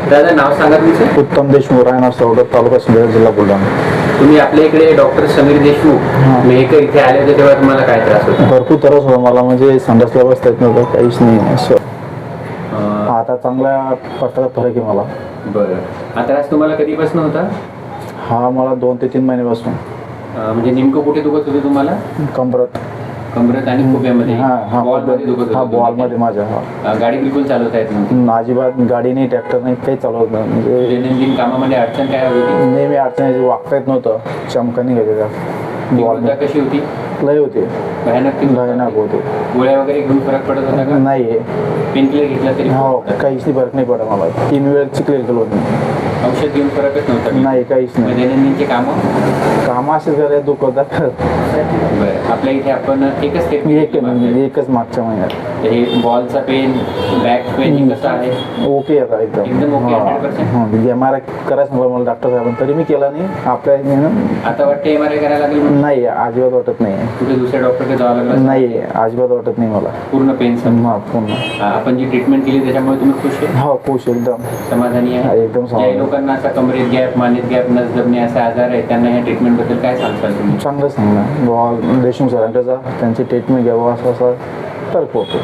दादा नाव सांगा तुमचं. उत्तम देशमुख, राहणार सवडर, तालुका सिंदखेड, जिल्हा बुलढाणा. तुम्ही आपल्या इकडे डॉक्टर समीर देशमुख मेहकर इथे आले होते तेव्हा तुम्हाला काय त्रास होता? भरपूर त्रास होता मला, म्हणजे संडासला बसता येत नव्हतं, काहीच नाही असं. अं, आता चांगल्या प्रकारचा फरक आहे मला. बरं. हा त्रास तुम्हाला कधीपासून होता? हा मला 2 ते 3 महिन्यापासून. म्हणजे नेमकं कुठे दुखत होतं तुम्हाला? कमरत. कमरेत आणि खुप्यामध्ये? बॉलमध्ये दुखत हा होतं? बॉलमध्ये माझ्या. हा गाडी बिलकुल चालवता येत नव्हती? अजिबात गाडी नाही, ट्रॅक्टर नाही, काही चालवत नाही. म्हणजे दैनंदिन कामामध्ये अडचण काय होती? नेहमी अडचण वागता येत नव्हतं, चमका निघायचं त्या बॉल तीव्रता कशी होती? लय होते, भयानक तीव्रता? भयानक होते. गोळ्या वगैरे घेऊन फरक पडत होता का? नाही. पेन किलर घेतला तरी हो, काहीच नाही, फरक नाही पडत मला. 3 वेळ चिकलेल केलं होतं. औषध घेऊन फरकच नव्हता? नाही, काहीच मग नाही. दैनंदिनचे कामं? कामं असेच करायला दुखवतात. बरं. आपल्या इथे आपण एकच स्टेप एकच मागच्या महिन्यात. हे बॉलचा पेन, बॅक पेन कसं आहे? ओके आता एकदम एकदम. okay, 100%? MRI करायचं सांगितलं मला डॉक्टर साहेबांनी, तरी मी केला नाही. आपल्या आता वाटते MRI करायला लागेल म्हणून? नाही, अजिबात वाटत नाही. कुठे दुसऱ्या डॉक्टरकडे जावं लागलं? नाही, अजिबात वाटत नाही मला. पूर्ण पेन हा, पूर्ण. आपण जी ट्रीटमेंट केली त्याच्यामुळे तुम्ही खुश आहे? हो, खुश एकदम. समाधानी हा, आहे? एकदम ज्या समाधानी. लोकांना असा कमरेत गॅप, मानेत गॅप, नस दबणे असे आजार आहेत त्यांना ह्या ट्रीटमेंट बद्दल काय सांगताल तुम्ही? चांगलं सांगणार देशमुख सरांचा, त्यांची ट्रीटमेंट घ्यावं असं फरक पडतो.